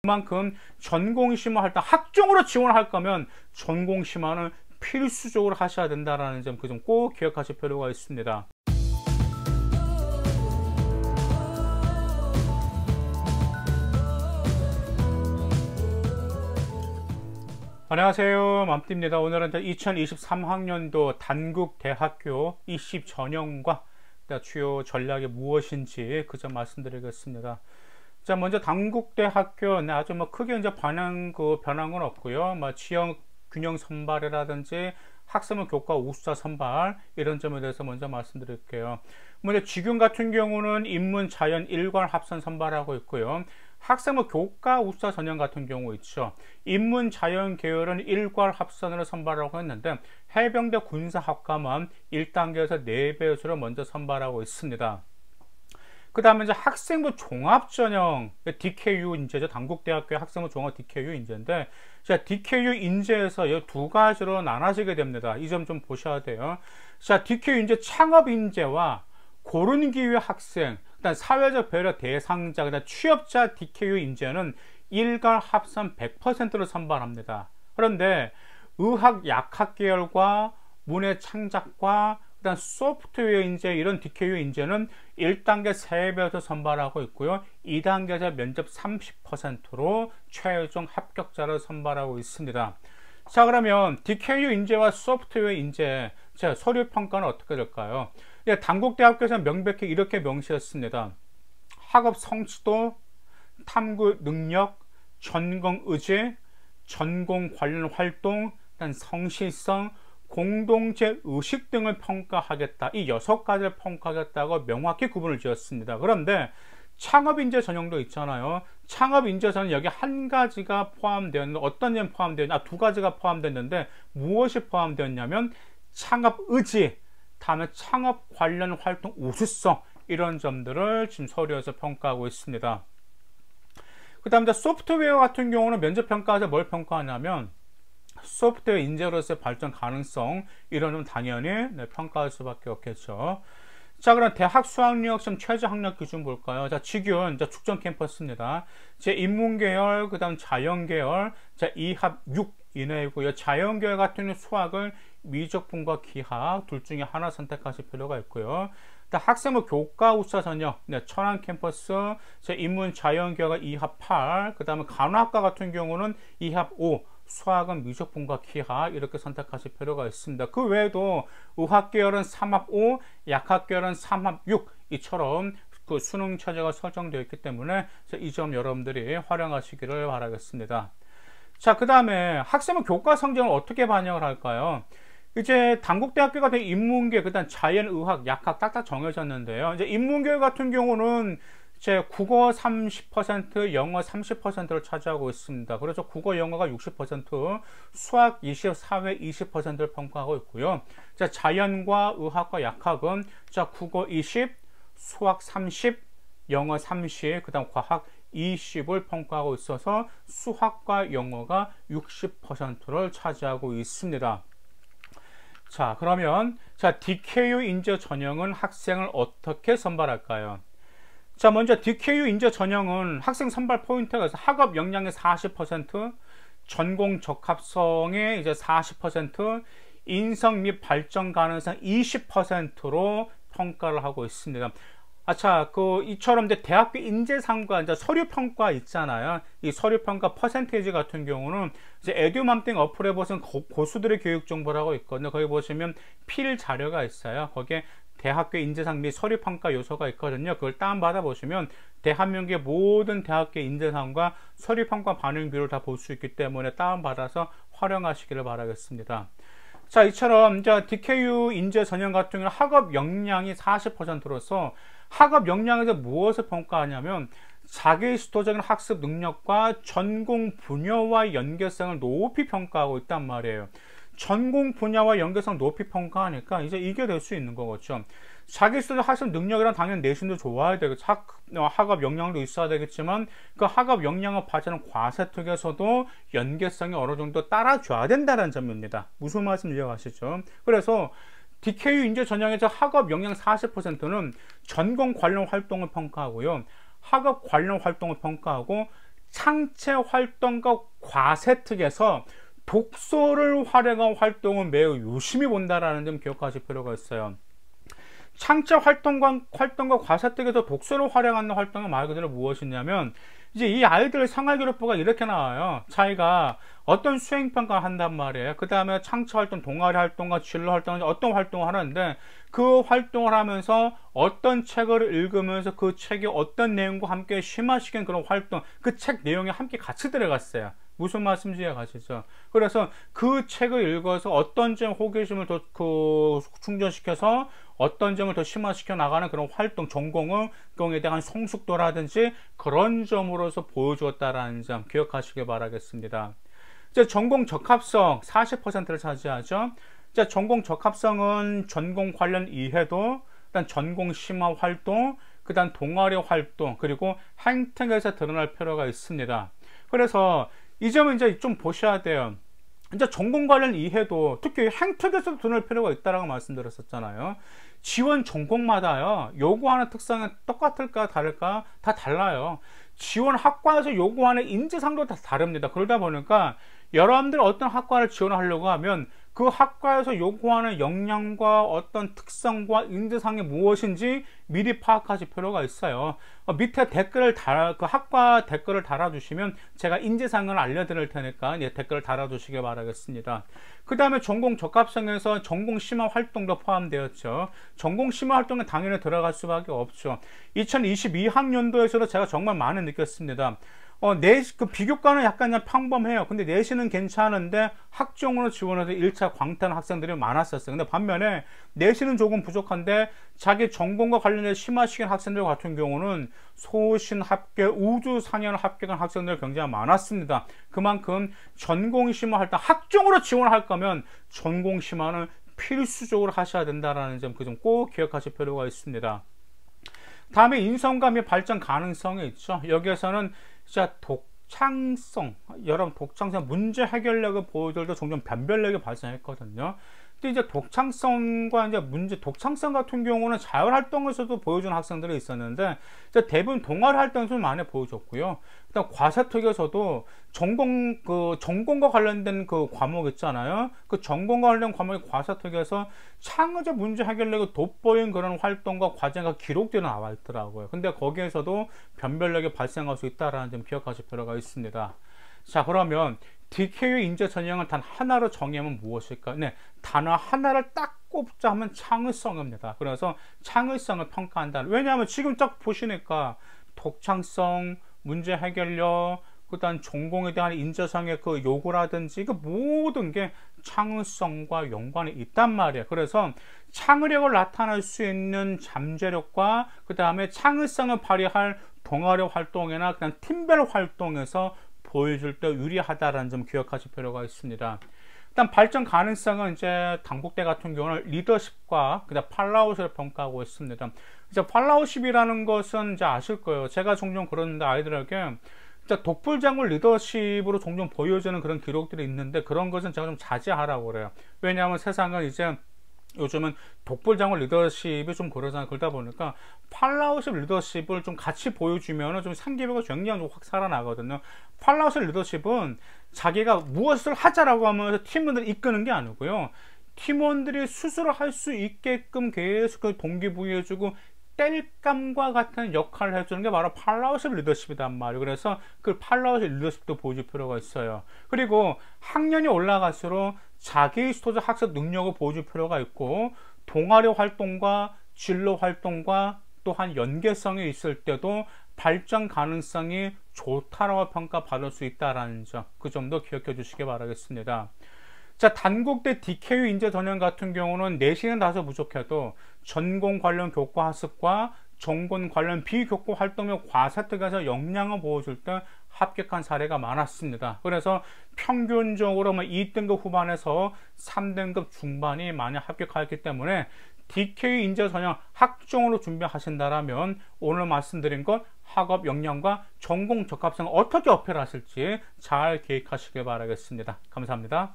그만큼 전공심화 할 때 학종으로 지원할 거면 전공심화는 필수적으로 하셔야 된다라는 점, 그 점 꼭 기억하실 필요가 있습니다. 안녕하세요, 맘띠입니다. 오늘은 2023학년도 단국대학교 입시 전형과 주요 전략이 무엇인지 그 점 말씀드리겠습니다. 자, 먼저 단국대학교 아주 크게 이제 변한 건 없고요. 지역 균형 선발이라든지 학생부 교과 우수자 선발, 이런 점에 대해서 먼저 말씀드릴게요. 먼저 지금 같은 경우는 인문 자연 일괄 합선 선발하고 있고요. 학생부 교과 우수자 전형 같은 경우 있죠. 인문 자연 계열은 일괄 합선으로 선발하고 있는데 해병대 군사학과만 1단계에서 4배수로 먼저 선발하고 있습니다. 그 다음에 이제 학생부 종합전형 DKU 인재죠. 단국대학교의 학생부 종합 DKU 인재인데, 자, DKU 인재에서 이 두 가지로 나눠지게 됩니다. 이 점 좀 보셔야 돼요. 자, DKU 인재 창업 인재와 고른 기회 학생, 그다음 사회적 배려 대상자, 그다음 취업자 DKU 인재는 일괄 합선 100%로 선발합니다. 그런데 의학 약학 계열과 문해 창작과 그다음 소프트웨어 인재, 이런 DKU 인재는 1단계 3배에서 선발하고 있고요. 2단계에서 면접 30%로 최종 합격자를 선발하고 있습니다. 자, 그러면 DKU 인재와 소프트웨어 인재, 자, 서류 평가는 어떻게 될까요? 단국대학교에서 명백히 이렇게 명시했습니다. 학업 성취도, 탐구 능력, 전공 의지, 전공 관련 활동, 성실성, 공동체 의식 등을 평가하겠다. 이 6가지를 평가하겠다고 명확히 구분을 지었습니다. 그런데 창업인재 전형도 있잖아요. 창업인재 전형 여기 한 가지가 포함되었는데, 어떤 점이 포함되었냐? 두 가지가 포함됐는데 무엇이 포함되었냐면 창업 의지, 다음에 창업 관련 활동 우수성, 이런 점들을 지금 서류에서 평가하고 있습니다. 그 다음에 소프트웨어 같은 경우는 면접평가에서 뭘 평가하냐면 소프트웨어 인재로서의 발전 가능성, 이런 점 당연히 평가할 수밖에 없겠죠. 자, 그럼 대학 수학력 시험 최저 학력 기준 볼까요? 자, 직윤, 축전 캠퍼스입니다. 제 인문계열, 그 다음 자연계열, 자, 2합 6 이내이고요. 자연계열 같은 경우 수학을 미적분과 기하 둘 중에 하나 선택하실 필요가 있고요. 학생부 교과 우수자 전형, 천안 캠퍼스, 제 인문 자연계열가 2합 8, 그 다음에 간호학과 같은 경우는 2합 5, 수학은 미적분과 기하, 이렇게 선택하실 필요가 있습니다. 그 외에도 의학계열은 3합 5, 약학계열은 3합 6, 이처럼 그 수능 체제가 설정되어 있기 때문에 이 점 여러분들이 활용하시기를 바라겠습니다. 자, 그 다음에 학생부 교과 성적을 어떻게 반영을 할까요? 이제 단국대학교 같은 인문계, 그 다음 자연의학, 약학 딱딱 정해졌는데요. 이제 인문계 같은 경우는 제 국어 30%, 영어 30%를 차지하고 있습니다. 그래서 국어, 영어가 60%, 수학 20, 사회 20%를 평가하고 있고요. 자, 자연과 의학과 약학은 자, 국어 20, 수학 30, 영어 30, 그 다음 과학 20을 평가하고 있어서 수학과 영어가 60%를 차지하고 있습니다. 자, 그러면 자, DKU 인재 전형은 학생을 어떻게 선발할까요? 자, 먼저 DKU 인재 전형은 학생 선발 포인트가 있어서 학업 역량의 40%, 전공 적합성의 이제 40%, 인성 및 발전 가능성 20%로 평가를 하고 있습니다. 자, 이처럼 이제 대학교 인재상과 이제 서류평가 있잖아요. 이 서류평가 퍼센테이지 같은 경우는 이제 에듀맘띵 어플에 보시면 고수들의 교육 정보라고 있거든요. 거기 보시면 필 자료가 있어요. 거기에 대학교 인재상 및 서류평가 요소가 있거든요. 그걸 다운받아 보시면 대한민국의 모든 대학교 인재상과 서류평가 반영비를 다 볼 수 있기 때문에 다운받아서 활용하시기를 바라겠습니다. 자, 이처럼 이제 DKU 인재 전형 같은 경우는 학업 역량이 40%로서 학업 역량에서 무엇을 평가하냐면 자기주도적인 학습 능력과 전공 분야와 연계성을 높이 평가하고 있단 말이에요. 전공 분야와 연계성 높이 평가하니까 이제 이게 될 수 있는 거겠죠. 자기주도적 학습 능력이란 당연히 내신도 좋아야 되고 학업 역량도 있어야 되겠지만 그 학업 역량을 발전하는 과세특에서도 연계성이 어느 정도 따라줘야 된다는 점입니다. 무슨 말씀 이해가시죠? 그래서 DKU 인재 전형에서 학업 역량 40%는 전공 관련 활동을 평가하고요. 학업 관련 활동을 평가하고 창체 활동과 과세특에서 독서를 활용한 활동은 매우 유심히 본다라는 점 기억하실 필요가 있어요. 창체 활동과 과세특에서 독서를 활용하는 활동은 말 그대로 무엇이냐면, 이제 이 아이들 생활기록부가 이렇게 나와요. 자기가 어떤 수행평가를 한단 말이에요. 그 다음에 창체활동, 동아리활동과 진로활동은 어떤 활동을 하는데, 그 활동을 하면서 어떤 책을 읽으면서 그 책이 어떤 내용과 함께 심화시킨 그런 활동, 그 책 내용이 함께 같이 들어갔어요. 무슨 말씀인지 이해가시죠? 그래서 그 책을 읽어서 어떤 점 호기심을 더 충전시켜서 어떤 점을 더 심화시켜 나가는 그런 활동, 전공에 대한 성숙도라든지 그런 점으로서 보여주었다라는 점 기억하시길 바라겠습니다. 이제 전공 적합성 40%를 차지하죠. 이제 전공 적합성은 전공 관련 이해도, 일단 전공 심화 활동, 그 다음 동아리 활동, 그리고 행tek에서 드러날 필요가 있습니다. 그래서 이 점은 이제 좀 보셔야 돼요. 이제 전공 관련 이해도 특히 행tek에서도 드러날 필요가 있다라고 말씀드렸었잖아요. 지원 전공마다요, 요구하는 특성은 똑같을까 다를까? 다 달라요. 지원 학과에서 요구하는 인재상도 다 다릅니다. 그러다 보니까 여러분들 어떤 학과를 지원하려고 하면 그 학과에서 요구하는 역량과 어떤 특성과 인재상이 무엇인지 미리 파악하실 필요가 있어요. 밑에 그 학과 댓글을 달아주시면 제가 인재상을 알려드릴 테니까 댓글을 달아주시기 바라겠습니다. 그 다음에 전공 적합성에서 전공 심화 활동도 포함되었죠. 전공 심화 활동은 당연히 들어갈 수밖에 없죠. 2022학년도에서도 제가 정말 많이 느꼈습니다. 그 비교과는 약간 평범해요. 근데 내신은 괜찮은데 학종으로 지원해서 1차 광탄 학생들이 많았었어요. 근데 반면에 내신은 조금 부족한데 자기 전공과 관련해서 심화시킨 학생들 같은 경우는 소신 합격, 우주 상연 합격한 학생들 굉장히 많았습니다. 그만큼 전공 심화할 때 학종으로 지원할 거면 전공 심화는 필수적으로 하셔야 된다라는 점, 그 점 꼭 기억하실 필요가 있습니다. 다음에 인성과 및 발전 가능성이 있죠. 여기에서는 진짜 여러분 독창성 문제 해결력을 보여줄 때 종종 변별력이 발생했거든요. 근데 이제 독창성과 이제 독창성 같은 경우는 자율활동에서도 보여준 학생들이 있었는데, 이제 대부분 동아리 활동에서 많이 보여줬고요. 그다음 과세특에서도 전공과 관련된 그 과목 있잖아요. 그 전공과 관련 과목이 과세특에서 창의적 문제 해결력이 돋보인 그런 활동과 과정과 기록들이 나와 있더라고요. 근데 거기에서도 변별력이 발생할 수 있다라는 점 기억하실 필요가 있습니다. 자, 그러면 DKU 인재 전형을 단 하나로 정의하면 무엇일까? 네, 단어 하나를 딱 꼽자 하면 창의성입니다. 그래서 창의성을 평가한다. 왜냐하면 지금 딱 보시니까 독창성, 문제 해결력, 그다음 전공에 대한 인재상의 그 요구라든지 그 모든 게 창의성과 연관이 있단 말이에요. 그래서 창의력을 나타낼 수 있는 잠재력과 그 다음에 창의성을 발휘할 동아리 활동이나 그냥 팀별 활동에서 보여줄 때 유리하다라는 점 기억하실 필요가 있습니다. 일단 발전 가능성은 이제 당국대 같은 경우는 리더십과 그다음 팔로우십을 평가하고 있습니다. 이제 팔로우십이라는 것은 이제 아실 거예요. 제가 종종 그러는데 아이들에게 독불장군 리더십으로 종종 보여주는 그런 기록들이 있는데 그런 것은 제가 좀 자제하라고 그래요. 왜냐하면 세상은 이제 요즘은 독불장군 리더십이 좀 그러잖아요. 그러다 보니까 팔로우십 리더십을 좀 같이 보여주면 좀 상기부가 굉장히 확 살아나거든요. 팔로우십 리더십은 자기가 무엇을 하자라고 하면서 팀원들을 이끄는 게 아니고요. 팀원들이 스스로 할 수 있게끔 계속 동기부여해주고 땔감과 같은 역할을 해주는 게 바로 팔로우십 리더십이란 말이에요. 그래서 그 팔로우십 리더십도 보여줄 필요가 있어요. 그리고 학년이 올라갈수록 자기 주도적 학습 능력을 보여줄 필요가 있고, 동아리 활동과 진로 활동과 또한 연계성이 있을 때도 발전 가능성이 좋다라고 평가받을 수 있다는 점, 그 점도 기억해 주시기 바라겠습니다. 자, 단국대 DKU 인재 전형 같은 경우는 내신은 다소 부족해도 전공 관련 교과 학습과 전공 관련 비교과 활동 및 과세특에서 역량을 보여줄 때 합격한 사례가 많았습니다. 그래서 평균적으로 2등급 후반에서 3등급 중반이 많이 합격하였기 때문에 DKU 인재 전형 학종으로 준비하신다라면 오늘 말씀드린 것 학업 역량과 전공 적합성을 어떻게 어필하실지 잘 계획하시길 바라겠습니다. 감사합니다.